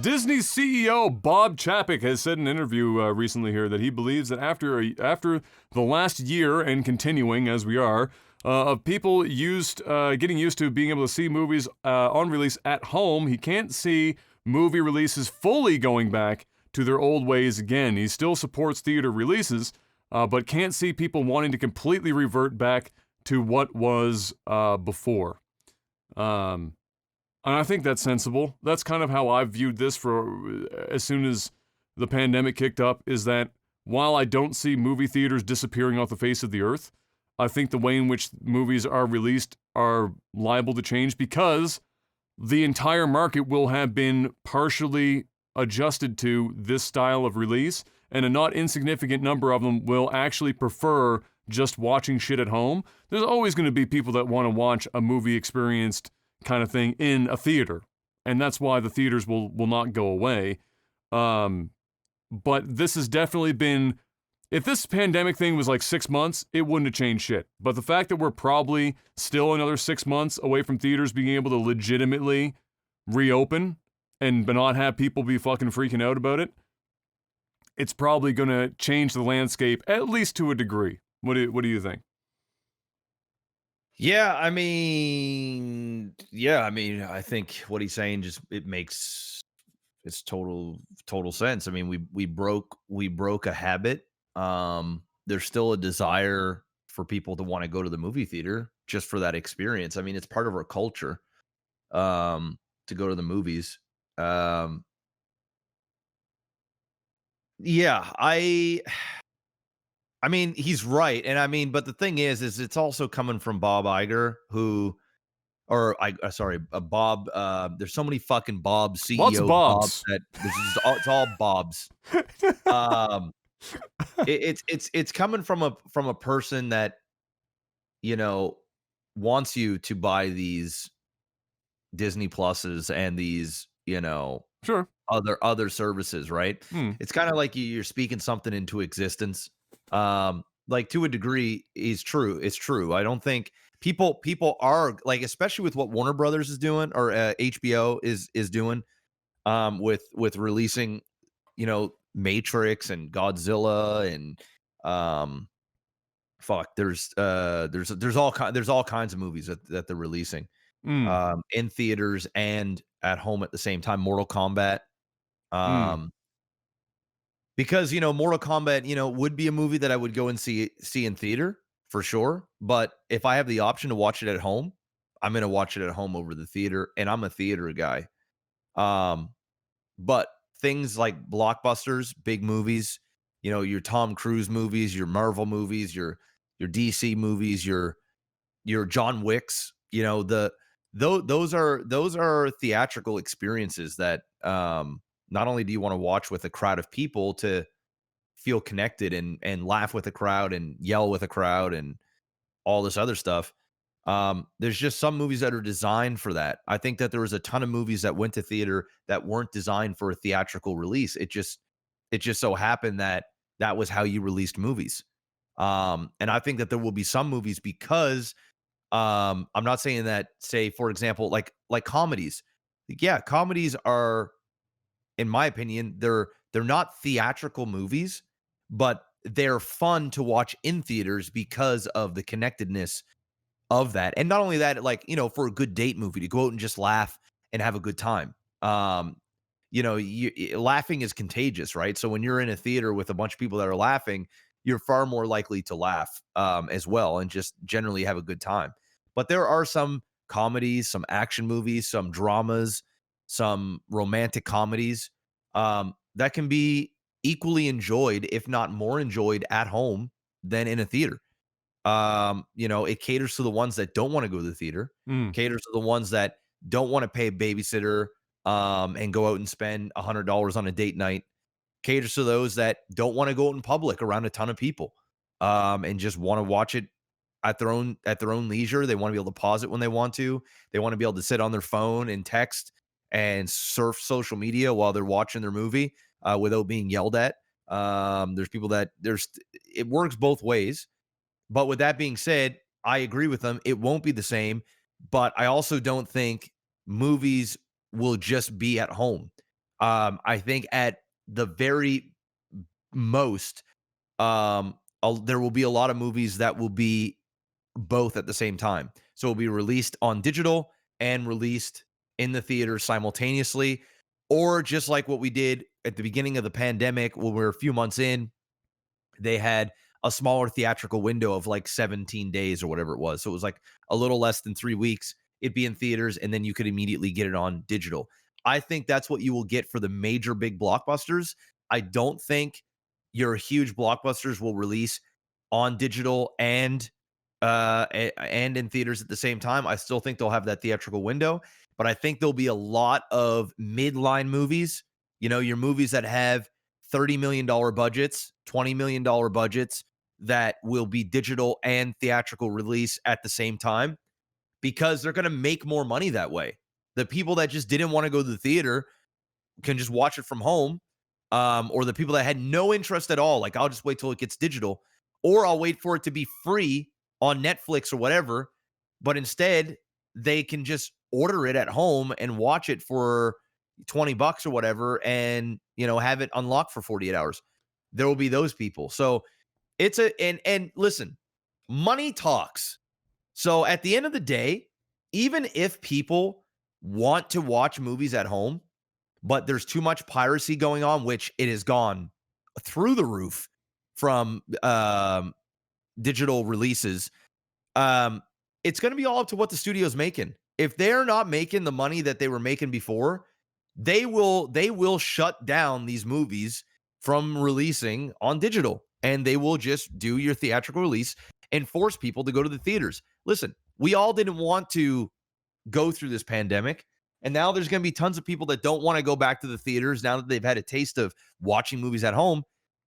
Disney CEO Bob Chapek has said in an interview recently here that he believes that after the last year and continuing as we are of people getting used to being able to see movies on release at home, he can't see movie releases fully going back to their old ways again. He still supports theater releases, but can't see people wanting to completely revert back to what was before. And I think that's sensible. That's kind of how I've viewed this for as soon as the pandemic kicked up, is that while I don't see movie theaters disappearing off the face of the earth, I think the way in which movies are released are liable to change because the entire market will have been partially adjusted to this style of release, and a not insignificant number of them will actually prefer just watching shit at home. There's always going to be people that want to watch a movie experienced kind of thing in a theater, and that's why the theaters will not go away. But this has definitely been, if this pandemic thing was like 6 months, it wouldn't have changed shit. But the fact that we're probably still another 6 months away from theaters being able to legitimately reopen and but not have people be fucking freaking out about it, it's probably going to change the landscape at least to a degree. What do you think? I think what he's saying just it makes it's total sense. I mean, we broke a habit. There's still a desire for people to want to go to the movie theater just for that experience. I mean, it's part of our culture to go to the movies. Um yeah, I mean, he's right. And I mean, but the thing is it's also coming from Bob Iger, who or I sorry, Bob. There's so many fucking Bob Lots of CEO Bobs Bobs. that this is all, it's all Bobs. Um, it's coming from a person that you know wants you to buy these Disney Pluses and these Sure. other services, right? Hmm. It's kind of like you're speaking something into existence. Like to a degree is true. It's true. I don't think people are like, especially with what Warner Brothers is doing or HBO is doing, with releasing, Matrix and Godzilla and um, fuck. There's all kinds of movies that they're releasing Hmm. in theaters and at home at the same time. Mortal Kombat. Hmm. Um, because Mortal Kombat, would be a movie that I would go and see in theater for sure. But if I have the option to watch it at home, I'm gonna watch it at home over the theater, and I'm a theater guy. Um, but things like blockbusters, big movies, your Tom Cruise movies, your Marvel movies, your DC movies, your John Wicks, those are theatrical experiences that not only do you want to watch with a crowd of people to feel connected and laugh with a crowd and yell with a crowd and all this other stuff. There's just some movies that are designed for that. I think that there was a ton of movies that went to theater that weren't designed for a theatrical release. It just so happened that that was how you released movies. And I think that there will be some movies because I'm not saying that, say, for example, like comedies. Yeah, comedies are, in my opinion, they're not theatrical movies, but they're fun to watch in theaters because of the connectedness of that. And not only that, like, for a good date movie to go out and just laugh and have a good time. Laughing is contagious, right? So when you're in a theater with a bunch of people that are laughing, you're far more likely to laugh as well and just generally have a good time. But there are some comedies, some action movies, some dramas, some romantic comedies that can be equally enjoyed, if not more enjoyed, at home than in a theater. It caters to the ones that don't want to go to the theater, Hmm. caters to the ones that don't want to pay a babysitter and go out and spend $100 on a date night, caters to those that don't want to go out in public around a ton of people and just want to watch it at their own leisure. They want to be able to pause it when they want to. They want to be able to sit on their phone and text and surf social media while they're watching their movie without being yelled at. There's people that it works both ways. But with that being said, I agree with them. It won't be the same, but I also don't think movies will just be at home. I think at the very most, there will be a lot of movies that will be both at the same time. So it'll be released on digital and released in the theater simultaneously, or just like what we did at the beginning of the pandemic when we were a few months in, they had a smaller theatrical window of like 17 days or whatever it was. So it was like a little less than 3 weeks. It'd be in theaters and then you could immediately get it on digital. I think that's what you will get for the major big blockbusters. I don't think your huge blockbusters will release on digital and in theaters at the same time. I still think they'll have that theatrical window, but I think there'll be a lot of midline movies, your movies that have $30 million budgets, $20 million budgets that will be digital and theatrical release at the same time because they're going to make more money that way. The people that just didn't want to go to the theater can just watch it from home, or the people that had no interest at all, like I'll just wait till it gets digital, or I'll wait for it to be free on Netflix or whatever. But instead, they can just order it at home and watch it for $20 or whatever, and have it unlocked for 48 hours. There will be those people. So it's and listen, money talks. So at the end of the day, even if people want to watch movies at home, but there's too much piracy going on, which it has gone through the roof from digital releases. It's going to be all up to what the studio's making. If they're not making the money that they were making before, they will shut down these movies from releasing on digital, and they will just do your theatrical release and force people to go to the theaters. Listen, we all didn't want to go through this pandemic, and now there's going to be tons of people that don't want to go back to the theaters now that they've had a taste of watching movies at home.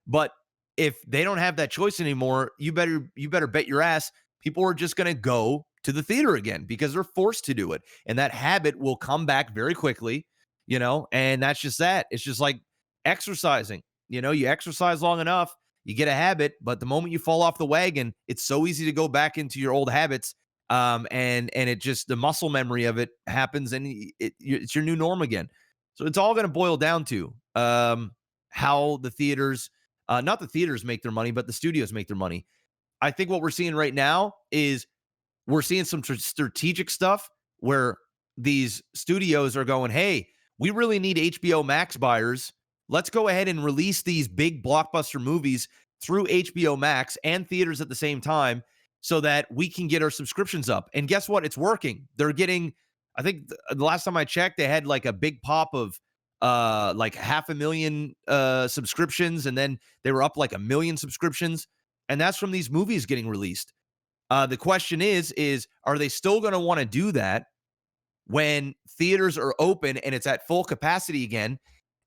But if they don't have that choice anymore, you better bet your ass people are just going to go to the theater again because they're forced to do it. And that habit will come back very quickly, and that's just that. It's just like exercising. You exercise long enough, you get a habit, but the moment you fall off the wagon, it's so easy to go back into your old habits. And it just, the muscle memory of it happens, and it's your new norm again. So it's all going to boil down to how the theaters, not the theaters make their money, but the studios make their money. I think what we're seeing right now is we're seeing some strategic stuff where these studios are going, hey, we really need HBO Max buyers. Let's go ahead and release these big blockbuster movies through HBO Max and theaters at the same time so that we can get our subscriptions up. And guess what? It's working. They're getting, I think the last time I checked, they had like a big pop of like 500,000 subscriptions, and then they were up like 1 million subscriptions. And that's from these movies getting released. The question is are they still going to want to do that when theaters are open and it's at full capacity again,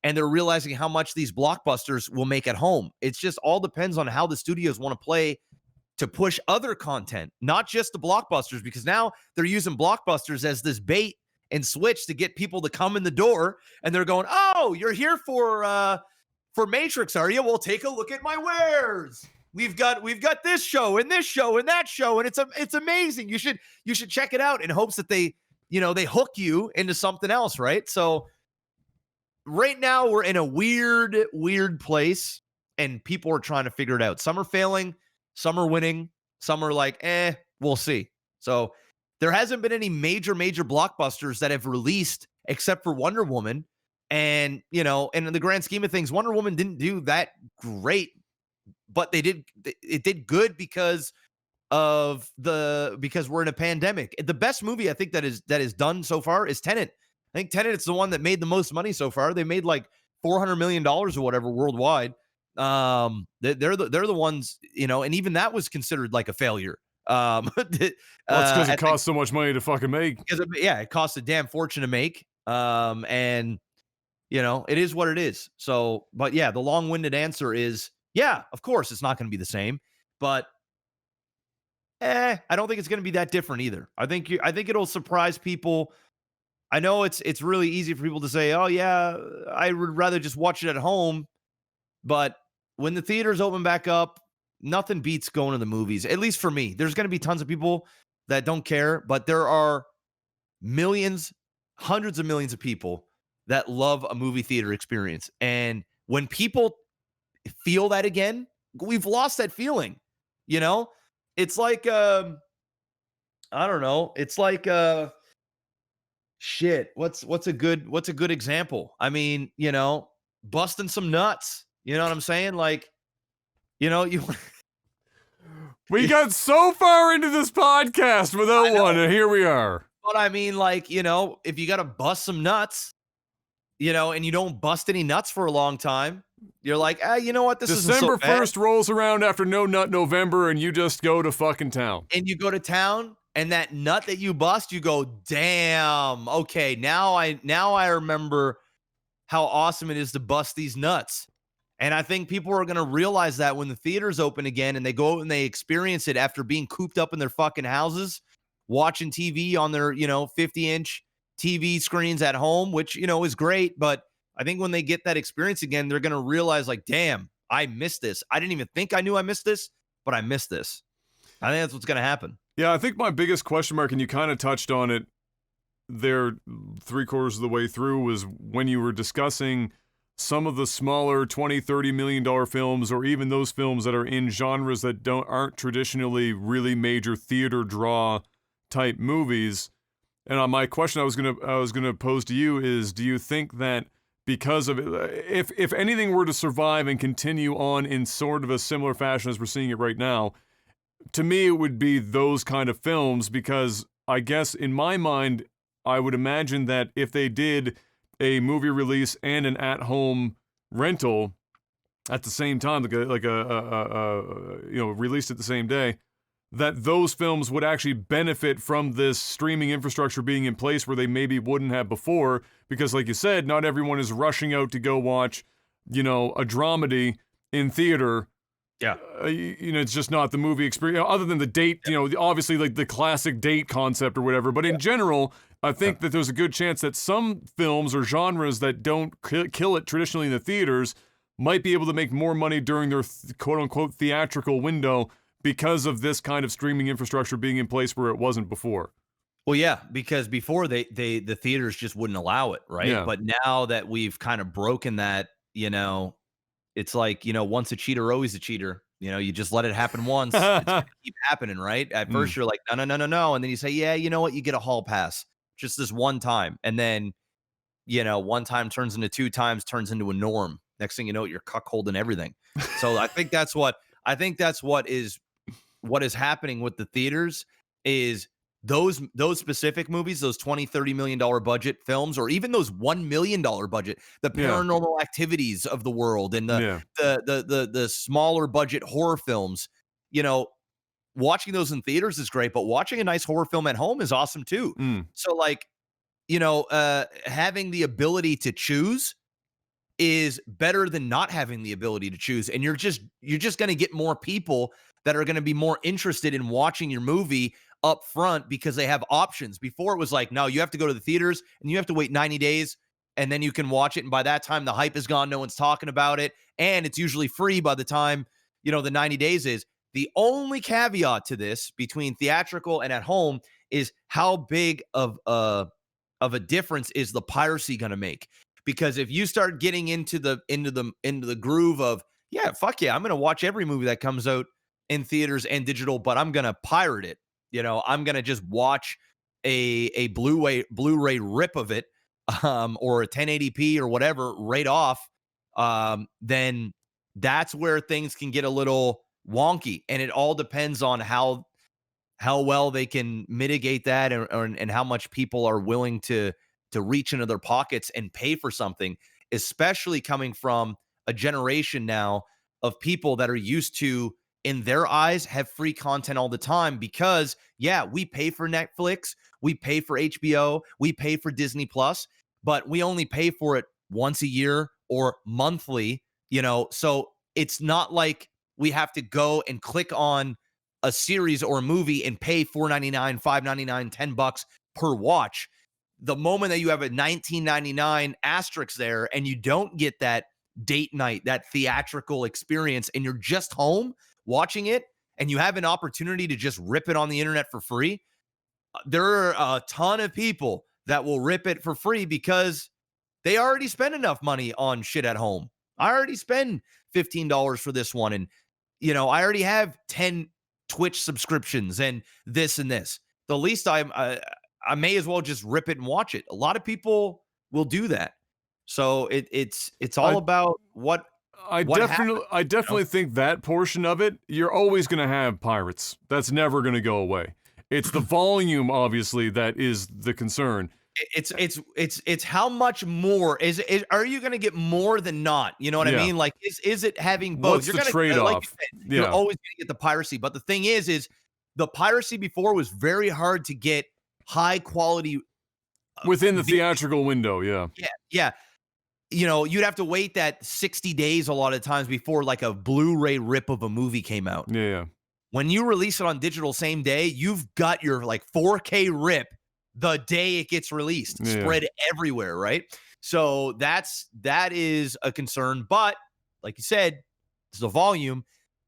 and they're realizing how much these blockbusters will make at home? It's just all depends on how the studios want to play to push other content, not just the blockbusters, because now they're using blockbusters as this bait and switch to get people to come in the door, and they're going, oh, you're here for Matrix, are you? Well, take a look at my wares. We've got this show and this show and that show, and it's amazing. You should check it out, in hopes that they hook you into something else, right? So right now we're in a weird place, and people are trying to figure it out. Some are failing, some are winning, some are like, we'll see. So there hasn't been any major blockbusters that have released except for Wonder Woman. And, and in the grand scheme of things, Wonder Woman didn't do that great, but it did good because we're in a pandemic. The best movie I think that is done so far is Tenet. I think Tenet is the one that made the most money so far. They made like $400 million or whatever worldwide. They're the ones, and even that was considered like a failure. Well, it's because it costs so much money to fucking make. It costs a damn fortune to make. And it is what it is. So, but yeah, the long-winded answer is, yeah, of course it's not going to be the same, but I don't think it's going to be that different either. I think it'll surprise people. I know it's really easy for people to say, oh yeah, I would rather just watch it at home. But when the theaters open back up, nothing beats going to the movies. At least for me, there's going to be tons of people that don't care, but there are millions, hundreds of millions of people that love a movie theater experience. And when people feel that again, we've lost that feeling. You know, it's like I don't know. It's like shit. What's a good example? I mean, busting some nuts. You know what I'm saying? Like, you We got so far into this podcast without one, and here we are. but I mean, like, if you got to bust some nuts, and you don't bust any nuts for a long time, you're like, you know what? This isn't December so bad. 1st rolls around after No Nut November, and you just go to fucking town. And you go to town, and that nut that you bust, you go, damn. Okay, now I remember how awesome it is to bust these nuts. And I think people are going to realize that when the theaters open again and they go and they experience it after being cooped up in their fucking houses, watching TV on their, 50-inch TV screens at home, which, is great. But I think when they get that experience again, they're going to realize, like, damn, I missed this. I didn't even think I knew I missed this, but I missed this. I think that's what's going to happen. Yeah, I think my biggest question mark, and you kind of touched on it there 3/4 of the way through, was when you were discussing some of the smaller $20-30 million films, or even those films that are in genres that aren't traditionally really major theater draw type movies. And my question I was gonna pose to you is, do you think that because of it, if anything were to survive and continue on in sort of a similar fashion as we're seeing it right now, to me it would be those kind of films, because I guess in my mind I would imagine that if they did a movie release and an at-home rental at the same time, released at the same day, that those films would actually benefit from this streaming infrastructure being in place where they maybe wouldn't have before, because like you said, not everyone is rushing out to go watch, a dramedy in theater. Yeah. It's just not the movie experience, other than the date, obviously like the classic date concept or whatever. But in general, I think that there's a good chance that some films or genres that don't kill it traditionally in the theaters might be able to make more money during their quote-unquote theatrical window because of this kind of streaming infrastructure being in place where it wasn't before. Well, yeah, because before the theaters just wouldn't allow it, right? Yeah. But now that we've kind of broken that, it's like, once a cheater, always a cheater. You just let it happen once. It's going to keep happening, right? At first, you're like, no. And then you say, yeah, you know what? You get a hall pass just this one time. And then, one time turns into 2 times, turns into a norm. Next thing you know, you're cuckolding everything. So I think that's what is happening with the theaters is those specific movies, those $20-30 million budget films, or even those $1 million budget, the Paranormal Activities of the world, and the smaller budget horror films. Watching those in theaters is great, but watching a nice horror film at home is awesome too. So, like, having the ability to choose is better than not having the ability to choose, and you're just going to get more people that are going to be more interested in watching your movie up front because they have options. Before it was like, no, you have to go to the theaters and you have to wait 90 days and then you can watch it. And by that time, the hype is gone. No one's talking about it. And it's usually free by the time, the 90 days is. The only caveat to this between theatrical and at home is how big of a difference is the piracy going to make? Because if you start getting into the groove of, yeah, fuck yeah, I'm going to watch every movie that comes out in theaters and digital, but I'm going to pirate it. I'm going to just watch a Blu-ray rip of it, or a 1080p or whatever right off. Then that's where things can get a little wonky, and it all depends on how well they can mitigate that, and how much people are willing to reach into their pockets and pay for something, especially coming from a generation now of people that are used to, in their eyes, have free content all the time because, yeah, we pay for Netflix, we pay for HBO, we pay for Disney Plus, but we only pay for it once a year or monthly, so it's not like we have to go and click on a series or a movie and pay $4.99, $5.99, $10 per watch. The moment that you have a $19.99 asterisk there and you don't get that date night, that theatrical experience, and you're just home watching it, and you have an opportunity to just rip it on the internet for free, there are a ton of people that will rip it for free because They already spend enough money on shit at home. I already spend $15 for this one. And, I already have 10 Twitch subscriptions and this and this. The least I may as well just rip it and watch it. A lot of people will do that. So it's all about what I definitely think that portion of it, you're always going to have pirates. That's never going to go away. It's the volume, obviously, that is the concern. It's how much more are you going to get more than not? You know what I mean? Like, is it having both? What's the trade-off? Like you're always going to get the piracy, but the thing is the piracy before was very hard to get high quality within the theatrical window. Yeah. You'd have to wait that 60 days a lot of times before like a Blu-ray rip of a movie came out. Yeah. When you release it on digital same day, you've got your like 4K rip the day it gets released, spread everywhere, right? So that is a concern. But like you said, it's the volume.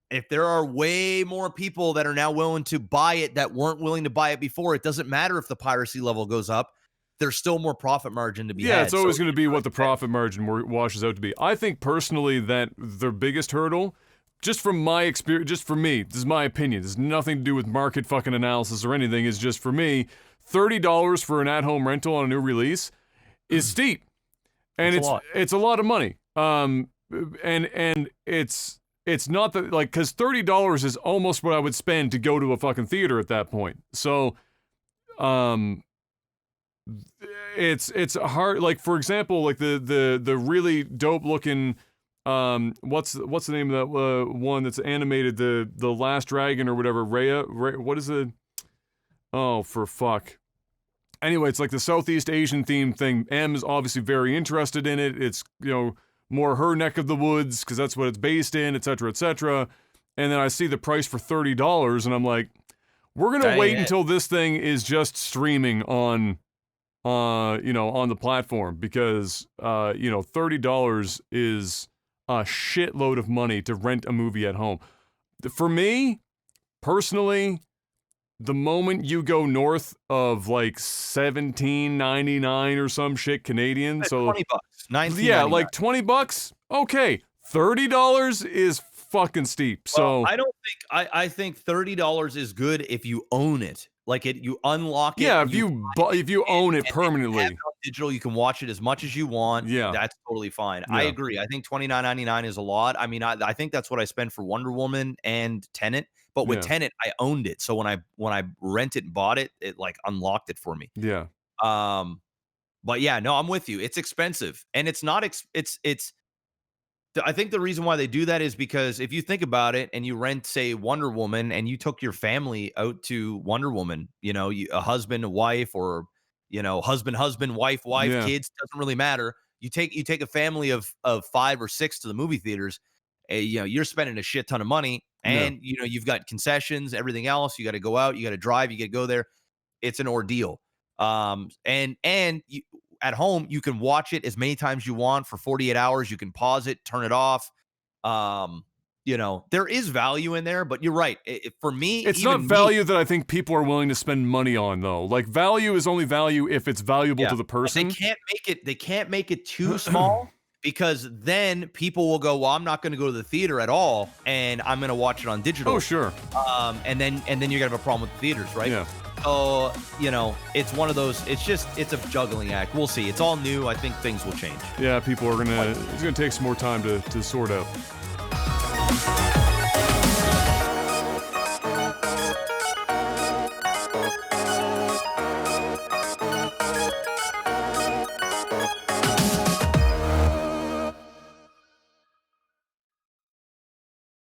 If there are way more people that are now willing to buy it that weren't willing to buy it before, it doesn't matter if the piracy level goes up. There's still more profit margin to be had. Yeah, it's always going to be what the profit margin washes out to be. I think personally that the biggest hurdle, just from my experience, just for me, this is my opinion. This has nothing to do with market fucking analysis or anything. It's just for me, $30 for an at-home rental on a new release is steep, and it's a lot of money. And it's not that, like, because $30 is almost what I would spend to go to a fucking theater at that point. So, it's hard. Like, for example, like the really dope looking what's the name of that one that's animated, the Last Dragon or whatever, Raya, what is it? Oh, for fuck. Anyway, it's like the Southeast Asian themed thing. M is obviously very interested in it. It's, more her neck of the woods because that's what it's based in, etc., etc. And then I see the price for $30 and I'm like, we're going to wait until this thing is just streaming on the platform because, $30 is a shitload of money to rent a movie at home. For me, personally, the moment you go north of like $17.99 or some shit Canadian, so $20, $19.99. Yeah, like $20. Okay, $30 is fucking steep. So I think $30 is good if you own it. Like you unlock it. Yeah, if you own it permanently. And digital, you can watch it as much as you want. Yeah, that's totally fine. Yeah. I agree. I think $29.99 is a lot. I mean, I think that's what I spent for Wonder Woman and Tenet. But with Tenet, I owned it. So when I rented and bought it, it like unlocked it for me. Yeah. But yeah, no, I'm with you. It's expensive, and it's not. I think the reason why they do that is because if you think about it, and you rent, say, Wonder Woman, and you took your family out to Wonder Woman, a husband, a wife, or husband, wife, kids, doesn't really matter. You take a family of 5 or 6 to the movie theaters. You're spending a shit ton of money. And, you've got concessions, everything else. You got to go out. You got to drive. You got to go there. It's an ordeal. And you, at home, you can watch it as many times you want for 48 hours. You can pause it, turn it off. There is value in there. But you're right. For me, it's not value that I think people are willing to spend money on, though. Like, value is only value if it's valuable to the person. They can't make it too small. Because then people will go, well, I'm not going to go to the theater at all, and I'm going to watch it on digital. Oh, sure. And then you're going to have a problem with the theaters, right? Yeah. So, it's one of those, it's a juggling act. We'll see. It's all new. I think things will change. Yeah, people are it's going to take some more time to sort out.